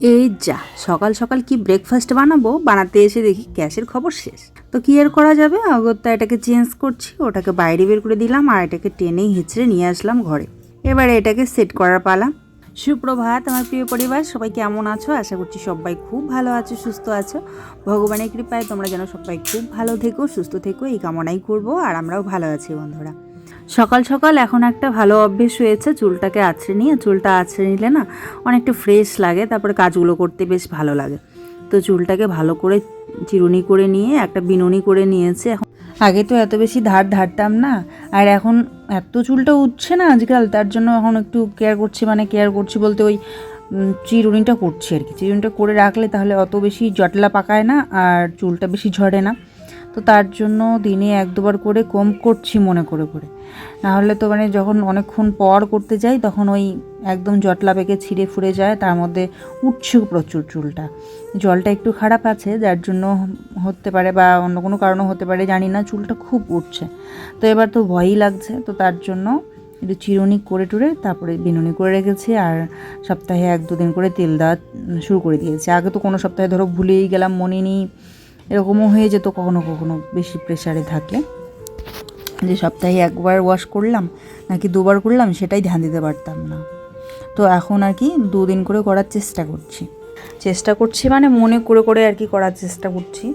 এই যা সকাল সকাল কি ব্রেকফাস্ট বানাবো, বানাতে এসে দেখি গ্যাসের খবর শেষ। তো কি আর করা যাবে, অগত্যা এটাকে চেঞ্জ করছি, ওটাকে বাইরে বের করে দিলাম আর এটাকে টেনেই হিচড়ে নিয়ে আসলাম ঘরে। এবারে এটাকে সেট করার পালা। সুপ্রভাত আমার প্রিয় পরিবার, সবাই কেমন আছো? আশা করছি সবাই খুব ভালো আছো, সুস্থ আছো। ভগবানের কৃপায় তোমরা যেন সবাই খুব ভালো থেকো, সুস্থ থেকো, এই কামনাই করবো। আর আমরাও ভালো আছি বন্ধুরা। সকাল সকাল এখন একটা ভালো অভ্যেস হয়েছে, চুলটাকে আঁচড়ে নিয়ে, চুলটা আঁচড়ে নিলে না অনেকটা ফ্রেশ লাগে, তারপরে কাজগুলো করতে বেশ ভালো লাগে। তো চুলটাকে ভালো করে চিরুনি করে নিয়ে একটা বিনুনি করে নিয়েছে। এখন আগে তো এত বেশি ধারতাম না, আর এখন এত চুলটা উঠছে না আজকাল, তার জন্য এখন একটু কেয়ার করছি, মানে কেয়ার করছি বলতে ওই চিরুনিটা করছি আর কি। চিরুনিটা করে রাখলে তাহলে অত বেশি জটলা পাকায় না আর চুলটা বেশি ঝরে না। তো তার জন্য দিনে এক দুবার করে কম করছি মনে করে করে, নাহলে তো মানে যখন অনেকক্ষণ পর করতে যাই তখন ওই একদম জটলা পেকে ছিঁড়ে ফুঁড়ে যায়, তার মধ্যে উঠছে প্রচুর চুলটা। জলটা একটু খারাপ আছে যার জন্য হতে পারে, বা অন্য কোনো কারণও হতে পারে, জানি না, চুলটা খুব উঠছে। তো এবার তো ভয়ই লাগছে, তো তার জন্য একটু চিরুনি করে টুরে তারপরে বিনুনি করে রেখেছি, আর সপ্তাহে 1-2 দিন করে তেল দেওয়া শুরু করে দিয়েছি। আগে তো কোনো সপ্তাহে ধরো ভুলেই গেলাম, মনে নেই, এরকমও হয়ে যেত কখনো কখনো বেশি প্রেশারে থাকলে, যে সপ্তাহে 1বার ওয়াশ করলাম নাকি 2বার করলাম সেটাই ধ্যান দিতে পারতাম না। তো এখন আর কি 2 দিন করে করার চেষ্টা করছি মানে মনে করে করে আর কি করার চেষ্টা করছি।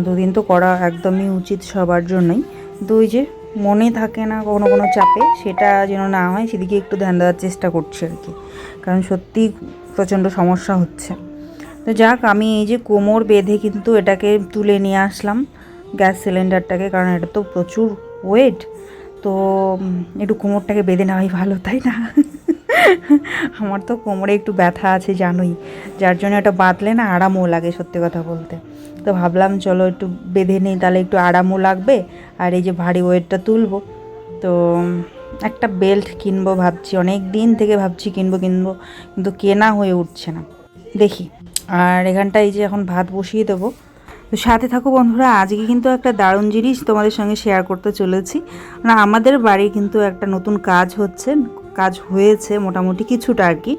2 দিন তো করা একদমই উচিত সবার জন্যই, কিন্তু ওই যে মনে থাকে না কখনো কোনো চাপে, সেটা যেন না হয় সেদিকে একটু ধ্যান দেওয়ার চেষ্টা করছি আর কি, কারণ সত্যি প্রচণ্ড সমস্যা হচ্ছে। তো যাক, আমি এই যে কোমর বেঁধে কিন্তু এটাকে তুলে নিয়ে আসলাম গ্যাস সিলিন্ডারটাকে, কারণ এটা তো প্রচুর ওয়েট। তো একটু কোমরটাকে বেঁধে নেওয়াই ভালো, তাই না? আমার তো কোমরে একটু ব্যথা আছে জানোই, যার জন্য এটা বাঁধলে না আরামও লাগে সত্যি কথা বলতে। তো ভাবলাম চলো একটু বেঁধে নিই, তাহলে একটু আরামও লাগবে, আর এই যে ভারী ওয়েটটা তুলবো। তো একটা বেল্ট কিনবো ভাবছি, অনেক দিন থেকে ভাবছি কিনবো কিন্তু কেনা হয়ে উঠছে না, দেখি। আর এখানটা এই যে এখন ভাত বসিয়ে দেবো। তো সাথে থাকো বন্ধুরা, আজকে কিন্তু একটা দারুণ জিনিস তোমাদের সঙ্গে শেয়ার করতে চলেছি। না, আমাদের বাড়ি কিন্তু একটা নতুন কাজ হয়েছে মোটামুটি কিছুটা আর কি,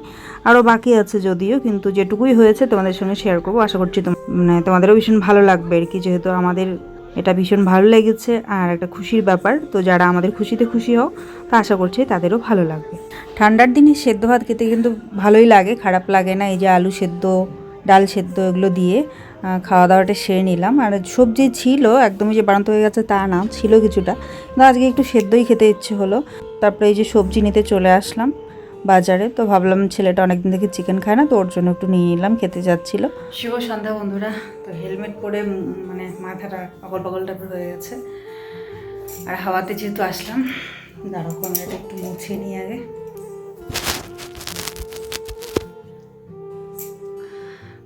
আরও বাকি আছে যদিও, কিন্তু যেটুকুই হয়েছে তোমাদের সঙ্গে শেয়ার করবো। আশা করছি মানে তোমাদেরও ভীষণ ভালো লাগবে আর কি, যেহেতু আমাদের এটা ভীষণ ভালো লেগেছে আর একটা খুশির ব্যাপার। তো যারা আমাদের খুশিতে খুশি হও, তো আশা করছি তাদেরও ভালো লাগবে। ঠান্ডার দিনে সেদ্ধ ভাত খেতে কিন্তু ভালোই লাগে, খারাপ লাগে না। এই যে আলু সেদ্ধ, ডাল সেদ্ধ এগুলো দিয়ে খাওয়া দাওয়াটা সেরে নিলাম। আর সবজি ছিল, একদমই যে বাড়ান্ত হয়ে গেছে তা না, ছিল কিছুটা, কিন্তু আজকে একটু সেদ্ধই খেতে ইচ্ছে হলো। তারপরে এই যে সবজি নিতে চলে আসলাম বাজারে। তো ভাবলাম ছেলেটা অনেকদিন থেকে চিকেন খায় না, তো ওর জন্য একটু নিয়ে নিলাম, খেতে যাচ্ছিল। শুভ সন্ধ্যা বন্ধুরা। তো হেলমেট পরে মানে মাথাটা পাগল পাগল টাইপের হয়ে গেছে, আর হাওয়াতে যেহেতু আসলাম, দাঁড়ো ক্যামেরাটা একটু মুছে নিই আগে।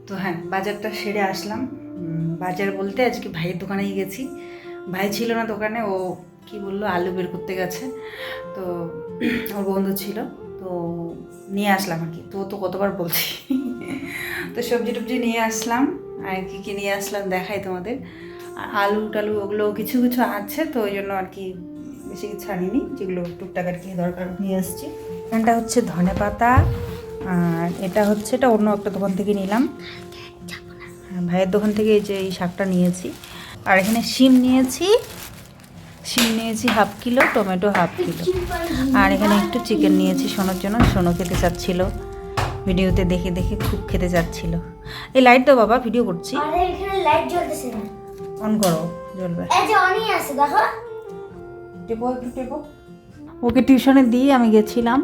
তো হ্যাঁ, বাজারটা সেরে আসলাম। বাজার বলতে আজকে ভাইয়ের দোকানেই গেছি। ভাই ছিল না দোকানে, ও কি বললো আলু বের করতে গেছে, তো ওর বন্ধু ছিল, তো নিয়ে আসলাম আর কি। তো কতবার বলছি। তো সবজি টবজি নিয়ে আসলাম, আর কী কী নিয়ে আসলাম দেখাই তোমাদের। আলু টালু ওগুলো কিছু কিছু আছে, তো ওই জন্য আর কি বেশি কিছু আনিনি, যেগুলো টুকটাক আর কি দরকার নিয়ে আসছি। এখানটা হচ্ছে ধনে পাতা, আর এটা অন্য একটা দোকান থেকে নিলাম, ভাইয়ের দোকান থেকে এই যে এই শাকটা নিয়েছি। আর এখানে শিম নিয়েছি 1/2 কিলো, টমেটো 1/2 কিলো, আর এখানে একটু চিকেন নিয়েছি সোনার জন্য। সোনো খেতে চাচ্ছিল, ভিডিওতে দেখে দেখে খুব খেতে চাচ্ছিল। এই লাইট দাও বাবা, ভিডিও করছি। অন করো, জ্বলবে। টেপো। ওকে টিউশনে দিয়ে আমি গেছিলাম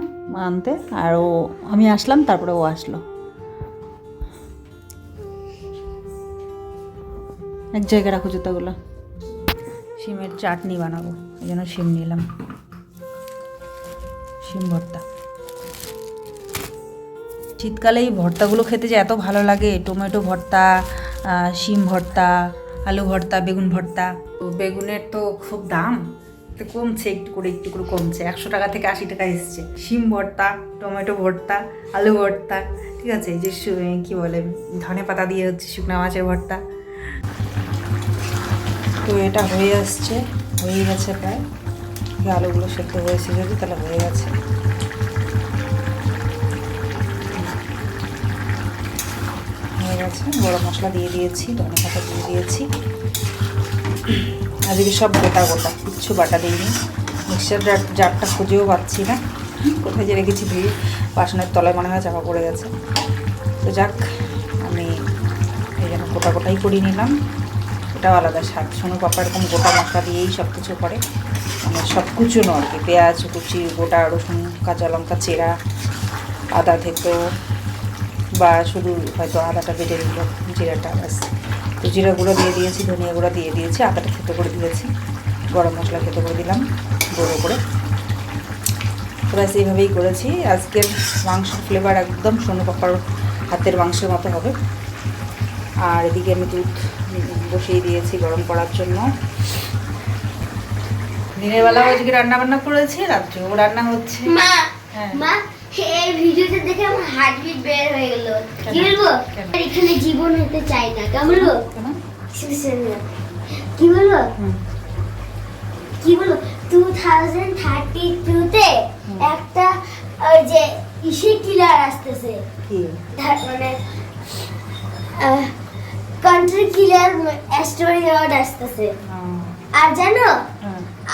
আনতে, আর আমি আসলাম, তারপরে ও আসলো। এক জায়গায় রাখো জুতাগুলো। শিমের চাটনি বানাবো, এই জন্য শিম নিলাম, শিম ভর্তা। শীতকালে এই ভর্তাগুলো খেতে যে এত ভালো লাগে, টমেটো ভর্তা, শিম ভর্তা, আলু ভর্তা, বেগুন ভর্তা। তো বেগুনের তো খুব দাম, তো কমছে একটু করে কমছে, 100 টাকা থেকে 80 টাকা এসছে। শিম ভর্তা, টমেটো ভর্তা, আলু ভর্তা, ঠিক আছে, এই যে কী বলে ধনে পাতা দিয়ে হচ্ছে শুকনো মাছের ভর্তা। তো এটা হয়ে গেছে প্রায়, আলুগুলো সেদ্ধ হয়েছে যদি, তাহলে হয়ে গেছে। হয়ে গেছে, গরম মশলা দিয়ে দিয়েছি, ধনে পাতা দিয়ে দিয়েছি। আজকে সব গোটা গোটা, কিচ্ছু বাটা দিইনি। মিক্সচার জারটা খুঁজেও পাচ্ছি না, কোথায় যে রেখেছি ধুয়ে, বাসনের তলায় মনে হয় চাপা পড়ে গেছে। তো যাক, আমি এই জন্য গোটা গোটাই করে নিলাম। এটাও আলাদা স্বাদ। সোনু পাপা এরকম গোটা মশলা দিয়েই সব কিছু করে, মানে সব কুচুনো আর কি, পেঁয়াজ কুচি, গোটা রসুন, কাঁচা লঙ্কা চেরা, আদা থেতো, বা শুধু হয়তো আদাটা বেটে দিল, জিরাটা ব্যাস। তো জিরা গুঁড়ো দিয়ে দিয়েছি, ধনিয়া গুঁড়ো দিয়ে দিয়েছি, আদাটা থেতো করে দিয়েছি, গরম মশলা থেতো করে দিলাম গুঁড়ো করে। তো ব্যাস এইভাবেই করেছি। আজকের মাংসের ফ্লেভার একদম সোনু পাপার হাতের মাংসের মতো হবে। আর এদিকে আমি দুধ বসিয়ে দিয়েছি গরম করার জন্য। দিনের বেলাও আজকে রান্না বান্না করেছি, রাত্রেও রান্না হচ্ছে। মা এই ভিডিওতে দেখে আমার হার্টবিট বের হয়ে গেল। কি বলবো, এখানে জীবন হতে চাই না। কেমন বলবো, কি বলবো, কি বলবো 2032 তে একটা ওই যে ইসে কিলার আসতেছে, মানে কান্ট্রি কিলার স্টোরি রড আসতেছে। আর জানো,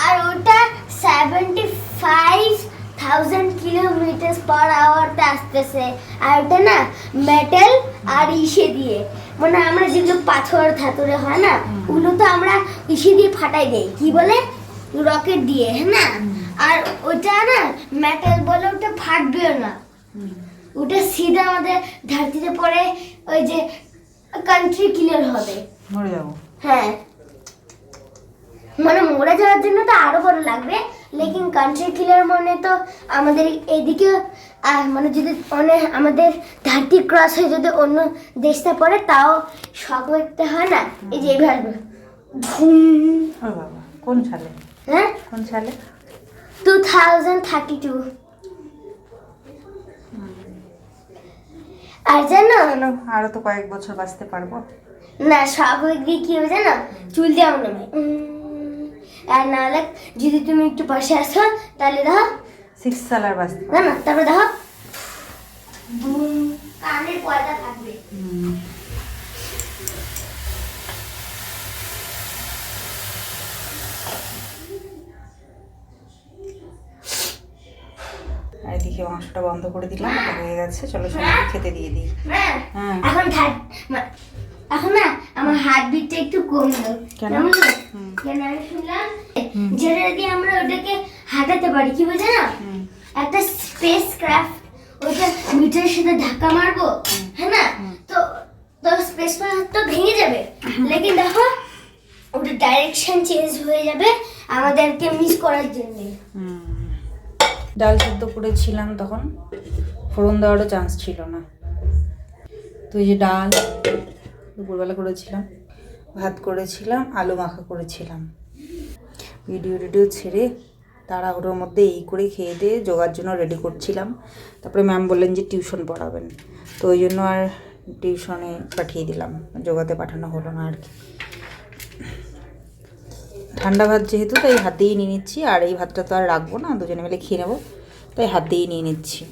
আর ওটা 75,000 কিলোমিটার পার আওয়ারতে আসতেছে। আর ওটা না মেটাল আর ইসে দিয়ে, মানে আমরা যেগুলো পাথর ধাতুরে হয় না, ওগুলো তো আমরা ইসে দিয়ে ফাটাই দেই, কি বলে, রকেট দিয়ে, হ্যাঁ না। আর ওটা না মেটাল বলে, ওটা ফাটবেও না, ওটা সিধা আমাদের ধরতিতে পড়ে ওই যে কান্ট্রি কিলার হবে, মরে যাবো। হ্যাঁ, মানে মরে যাওয়ার জন্য তো আরো বড় লাগবে, লেকিন কান্ট্রি কিলার মানে তো আমাদের এইদিকে, মানে যদি অনেক আমাদের ধরতি ক্রস হয়ে যদি অন্য দেশটা পড়ে, তাও শক করতে হয় না। এই যে এইভাবে ধুম। কোন সালে? হ্যাঁ, কোন সালে? 2032। আর জানো, আরো তো কয়েক বছর বাঁচতে পারবো না, স্বাভাবিক দিয়ে কি হবে জানো, চুল দিয়ে আমার নামে। আর নাহলে যদি তুমি একটু পাশে আসো, তাহলে দেখো 6 সাল আর বাঁচতে না, না, তারপরে দেখো কানের পয়দা থাকবে। এদিকে মাংসটা বন্ধ করে দিলাম, এটা হয়ে গেছে। চলো সোনাকে খেতে দিয়ে দিই। এখন না আমার হার্টবিটটা একটু কমলো। কেন? কেন আমি শুনলাম যেটা দিয়ে আমরা ওটাকে হাঁটাতে পারি, কি বলছে না, একটা স্পেস ক্রাফট, ওইটা মিটারের সাথে ধাক্কা মারবো, হ্যাঁ না, তো তো স্পেস ক্রাফট তো ভেঙে যাবে, লেকিন দেখো ওটা ডাইরেকশন চেঞ্জ হয়ে যাবে আমাদেরকে মিস করার জন্য। ডাল সিদ্ধ করেছিলাম, তখন ফোড়ন দেওয়ারও চান্স ছিল না। তো এই যে ডাল দুপুরবেলা করেছিলাম, ভাত করেছিলাম, আলু মাখা করেছিলাম। ভিডিও ছেড়ে তাড়াহুড়োর মধ্যে এই করে খেয়ে দিয়ে যোগার জন্য রেডি করছিলাম। তারপরে ম্যাম বললেন যে টিউশন পড়াবেন, তো ওই জন্য আর টিউশনে পাঠিয়ে দিলাম, যোগাতে পাঠানো হলো না আর কি। ঠান্ডা ভাত যেহেতু, তাই হাত দিয়েই নিয়ে নিচ্ছি। আর এই ভাতটা তো আর রাখবো না, দুজনে মিলে খেয়ে নেবো, তাই হাত দিয়েই নিয়ে নিচ্ছি।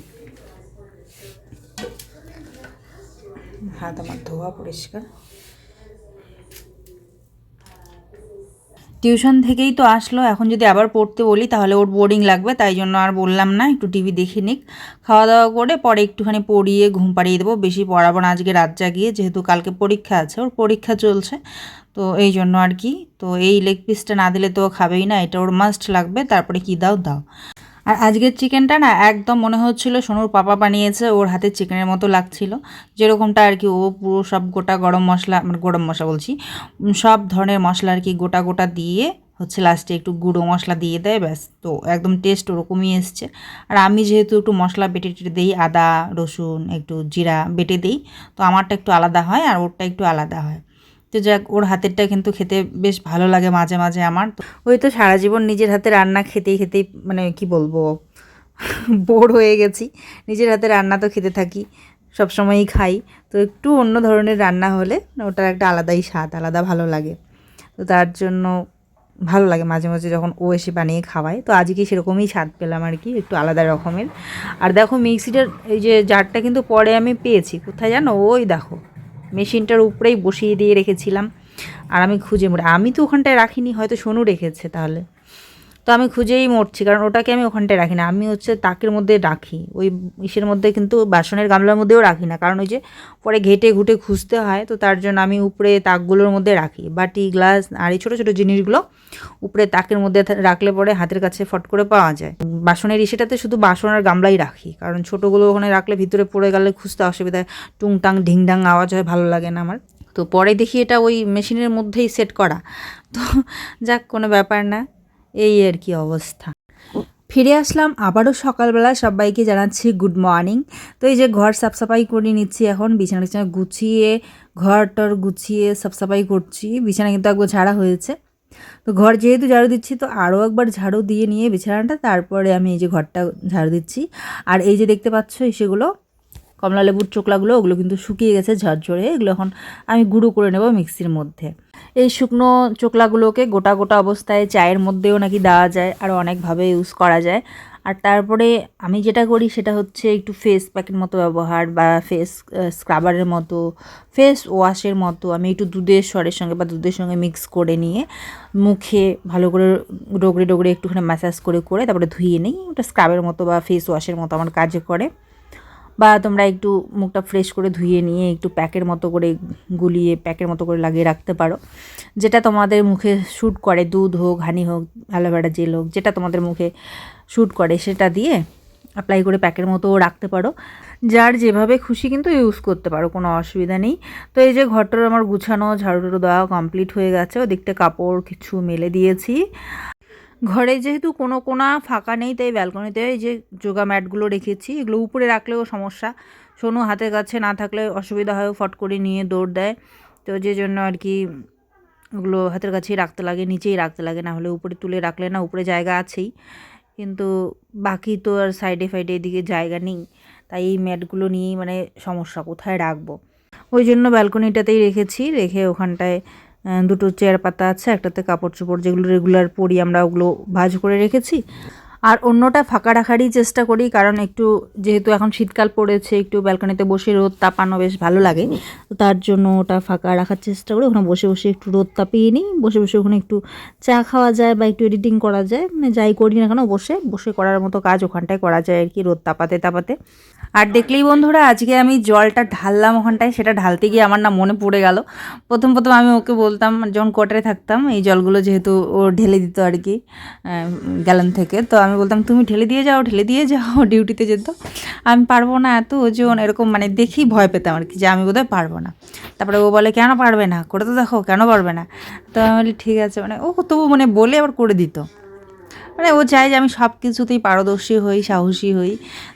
হাত আমার ধোয়া পরিষ্কার। টিউশন থেকেই তো আসলো, এখন যদি আবার পড়তে বলি তাহলে ওর বোরিং লাগবে, তাই জন্য আর বললাম না, একটু টিভি দেখে নিক, খাওয়া দাওয়া করে পরে একটুখানি পড়িয়ে ঘুম পাড়িয়ে দেবো। বেশি পড়াবো না আজকে রাত জাগিয়ে, যেহেতু কালকে পরীক্ষা আছে, ওর পরীক্ষা চলছে, তো এই জন্য আর কি। তো এই লেগ পিসটা না দিলে তো খাবেই না, এটা ওর মাস্ট লাগবে, তারপরে কি দাও। আর আজকের চিকেনটা না একদম মনে হচ্ছিল সোনুর পাপা বানিয়েছে, ওর হাতে চিকেনের মতো লাগছিল, যেরকমটা আর কি। ও পুরো সব গোটা গরম মশলা, মানে গরম মশলা বলছি, সব ধরনের মশলা আর কি গোটা গোটা দিয়ে হচ্ছে লাস্টে একটু গুঁড়ো মশলা দিয়ে দেয়, ব্যাস। তো একদম টেস্ট ওরকমই এসছে। আর আমি যেহেতু একটু মশলা বেটে টেটে দিই, আদা রসুন একটু জিরা বেটে দিই, তো আমারটা একটু আলাদা হয় আর ওরটা একটু আলাদা হয়। তো যাক, ওর হাতেরটা কিন্তু খেতে বেশ ভালো লাগে মাঝে মাঝে আমার। তো ওই তো সারা জীবন নিজের হাতে রান্না খেতেই মানে কি বলবো, বোর হয়ে গেছি। নিজের হাতে রান্না তো খেতে থাকি, সবসময়ই খাই, তো একটু অন্য ধরনের রান্না হলে ওটার একটা আলাদাই স্বাদ, আলাদা ভালো লাগে। তো তার জন্য ভালো লাগে মাঝে মাঝে যখন ও এসে বানিয়ে খাওয়ায়। তো আজকে সেরকমই স্বাদ পেলাম আর কি, একটু আলাদা রকমের। আর দেখো মিক্সিটার এই যে জারটা কিন্তু পরে আমি পেয়েছি, কোথায় জানো, ওই দেখো মেশিনটার উপরেই বসিয়ে দিয়ে রেখেছিলাম। আর আমি খুঁজে আমি তো ওখানটায় রাখিনি, হয়তো সোনু রেখেছে তাহলে। তো আমি খুঁজেই মরছি, কারণ ওটাকে আমি ওখানটায় রাখি না, আমি হচ্ছে তাকের মধ্যে রাখি, ওই ইসের মধ্যে, কিন্তু বাসনের গামলার মধ্যেও রাখি না, কারণ ওই যে পরে ঘেটে ঘুটে খুঁজতে হয়, তো তার জন্য আমি উপরে তাকগুলোর মধ্যে রাখি। বাটি, গ্লাস আর এই ছোটো ছোটো জিনিসগুলো উপরে তাকের মধ্যে রাখলে পরে হাতের কাছে ফট করে পাওয়া যায়। বাসনের ইসেটাতে শুধু বাসন আর গামলাই রাখি, কারণ ছোটোগুলো ওখানে রাখলে ভিতরে পড়ে গেলে খুঁজতে অসুবিধা, টুংটাং ঢিংঢাং আওয়াজ হয়, ভালো লাগে না আমার। তো পরে দেখি এটা ওই মেশিনের মধ্যেই সেট করা, তো যাক, কোনো ব্যাপার না, এই আর কি অবস্থা। ফিরে আসলাম আবারও সকালবেলা, সবাইকে জানাচ্ছি গুড মর্নিং। তো এই যে ঘর সাফসাফাই করে নিচ্ছি, এখন বিছানা টিছানা গুছিয়ে, ঘর টর গুছিয়ে সাফসাফাই করছি। বিছানা কিন্তু একবার ঝাড়া হয়েছে, তো ঘর যেহেতু ঝাড়ু দিচ্ছি, তো আরও একবার ঝাড়ু দিয়ে নিয়ে বিছানাটা তারপরে আমি এই যে ঘরটা ঝাড়ু দিচ্ছি। আর এই যে দেখতে পাচ্ছ সেগুলো কমলা লেবুর চোকলাগুলো, ওগুলো কিন্তু শুকিয়ে গেছে ঝরঝরে, এগুলো এখন আমি গুঁড়ো করে নেব মিক্সির মধ্যে। এই শুকনো চোকলাগুলোকে গোটা গোটা অবস্থায় চায়ের মধ্যেও নাকি দেওয়া যায়, আর অনেকভাবে ইউজ করা যায়। আর তারপরে আমি যেটা করি সেটা হচ্ছে একটু ফেস প্যাকের মতো ব্যবহার, বা ফেস স্ক্রাবারের মতো, ফেস ওয়াশের মতো আমি একটু দুধের স্বরের সঙ্গে বা দুধের সঙ্গে মিক্স করে নিয়ে মুখে ভালো করে ডগরে ডগরে একটুখানি ম্যাসাজ করে করে তারপরে ধুয়ে নিই। ওটা স্ক্রাবের মতো বা ফেস ওয়াশের মতো আমার কাজে করে। বা তোমরা একটু মুখটা ফ্রেশ করে ধুয়ে নিয়ে একটু প্যাকের মতো করে গুলিয়ে প্যাকের মতো করে লাগিয়ে রাখতে পারো, যেটা তোমাদের মুখে শ্যুট করে, দুধ হোক, হানি হোক, অ্যালোভেরা জেল হোক, যেটা তোমাদের মুখে শ্যুট করে সেটা দিয়ে অ্যাপ্লাই করে প্যাকের মতো রাখতে পারো। যার যেভাবে খুশি কিন্তু ইউজ করতে পারো, কোনো অসুবিধা নেই। তো এই যে ঘরটার আমার গুছানো, ঝাড়ু দেওয়া কমপ্লিট হয়ে গেছে, ওদিকটা কাপড় কিছু মেলে দিয়েছি। ঘরে যেহেতু কোনো কোনা ফাঁকা নেই, তাই ব্যালকনিতে এই যে যোগা ম্যাটগুলো রেখেছি, এগুলো উপরে রাখলেও সমস্যা, সোনু হাতের কাছে না থাকলে অসুবিধা হয়, ফট করে নিয়ে দৌড় দেয়, তো যে জন্য আর কি ওগুলো হাতের কাছেই রাখতে লাগে, নিচেই রাখতে লাগে, না হলে উপরে তুলে রাখলে না, উপরে জায়গা আছেই কিন্তু বাকি তো আর সাইডে ফাইডে এদিকে জায়গা নেই, তাই এই ম্যাটগুলো নিয়েই মানে সমস্যা, কোথায় রাখবো, ওই জন্য ব্যালকনিটাতেই রেখেছি। রেখে ওখানটায় দুটো চেয়ার পাতা আছে, একটাতে কাপড় চোপড় যেগুলো রেগুলার পরি আমরা ওগুলো ভাঁজ করে রেখেছি, আর অন্যটা ফাঁকা রাখারই চেষ্টা করি, কারণ একটু যেহেতু এখন শীতকাল পড়েছে, একটু ব্যালকনিতে বসে রোদ তাপানো বেশ ভালো লাগে, তো তার জন্য ওটা ফাঁকা রাখার চেষ্টা করি। ওখানে বসে বসে একটু রোদ তাপিয়ে নিই, বসে বসে ওখানে একটু চা খাওয়া যায় বা একটু এডিটিং করা যায়, মানে যাই করি না কেন বসে বসে করার মতো কাজ ওখানটায় করা যায় আর কি, রোদ তাপাতে তাপাতে। আর দেখলেই বন্ধুরা, আজকে আমি জলটা ঢাললাম ওখানটায়, সেটা ঢালতে গিয়ে আমার না মনে পড়ে গেল, প্রথম আমি ওকে বলতাম যখন কোয়ার্টারে থাকতাম, এই জলগুলো যেহেতু ও ঢেলে দিত আর কি গ্যালন থেকে, তো আমি বলতাম তুমি ঢেলে দিয়ে যাও, ডিউটিতে যেত, আমি পারবো না, এত ওজন, এরকম মানে দেখেই ভয় পেতাম আর কি, যে আমি বোধহয় পারবো না। তারপরে ও বলে কেন পারবে না, করে তো দেখো, কেন পারবে না, তো আমি বলি ঠিক আছে, মানে ও তবু মানে বলে আবার করে দিত, মানে ও চায় যে আমি সব কিছুতেই পারদর্শী হই, সাহসী হই।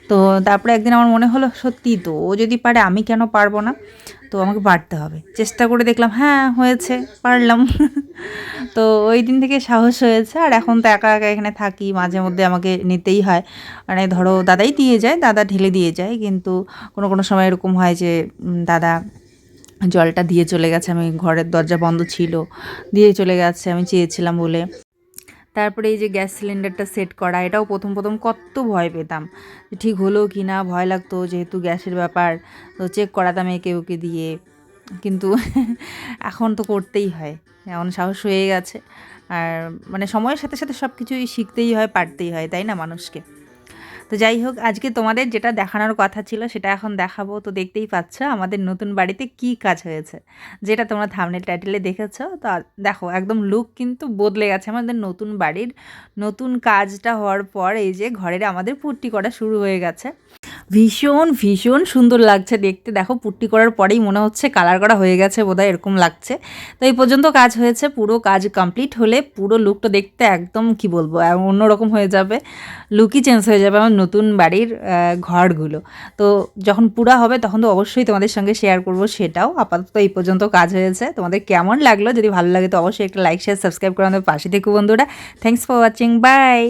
তো তারপরে একদিন আমার মনে হলো সত্যি তো, ও যদি পারে আমি কেন পারবো না, তো আমাকে পারতে হবে। চেষ্টা করে দেখলাম, হ্যাঁ হয়েছে, পারলাম। তো ওই দিন থেকে সাহস হয়েছে। আর এখন তো একা একা এখানে থাকি, মাঝে মধ্যে আমাকে নিতেই হয়, মানে ধরো দাদাই দিয়ে যায়, দাদা ঢেলে দিয়ে যায়, কিন্তু কোনো কোনো সময় এরকম হয় যে দাদা জলটা দিয়ে চলে গেছে, আমি ঘরের দরজা বন্ধ ছিল, দিয়ে চলে গেছে, আমি চেয়েছিলাম বলে। তারপরে এই যে গ্যাস সিলিন্ডারটা সেট করা, এটাও প্রথম কত ভয় পেতাম, ঠিক হলো কি না, ভয় লাগতো, যেহেতু গ্যাসের ব্যাপার, তো চেক করাতাম একে ওকে দিয়ে, কিন্তু এখন তো করতেই হয়, এখন সাহস হয়ে গেছে। আর মানে সময়ের সাথে সাথে সব কিছুই শিখতেই হয়, পারতেই হয়, তাই না মানুষকে। তো যাই হোক, আজকে তোমাদের যেটা দেখানোর কথা ছিল সেটা এখন দেখাবো। তো দেখতেই পাচ্ছ আমাদের নতুন বাড়িতে কি কাজ হয়েছে, যেটা তোমরা থাম্বনেল টাইটেলে দেখেছো। তো দেখো একদম লুক কিন্তু বদলে গেছে আমাদের নতুন বাড়ির। নতুন কাজটা হওয়ার পর এই যে ঘরের আমাদের পুট্টি করা শুরু হয়ে গেছে, ভীষণ ভীষণ সুন্দর লাগছে দেখতে। দেখো পুট্টি করার পরেই মনে হচ্ছে কালার করা হয়ে গেছে বোধহয়, এরকম লাগছে। তো এই পর্যন্ত কাজ হয়েছে, পুরো কাজ কমপ্লিট হলে পুরো লুকটা দেখতে একদম কি বলবো, অন্যরকম হয়ে যাবে, লুকই চেঞ্জ হয়ে যাবে আমার নতুন বাড়ির ঘরগুলো। তো যখন পুরা হবে তখন তো অবশ্যই তোমাদের সঙ্গে শেয়ার করব সেটাও। আপাতত এই পর্যন্ত কাজ হয়েছে, তোমাদের কেমন লাগলো, যদি ভালো লাগে তো অবশ্যই একটা লাইক শেয়ার সাবস্ক্রাইব করে আমাদের পাশে থেকো বন্ধুরা। Thanks for watching, by.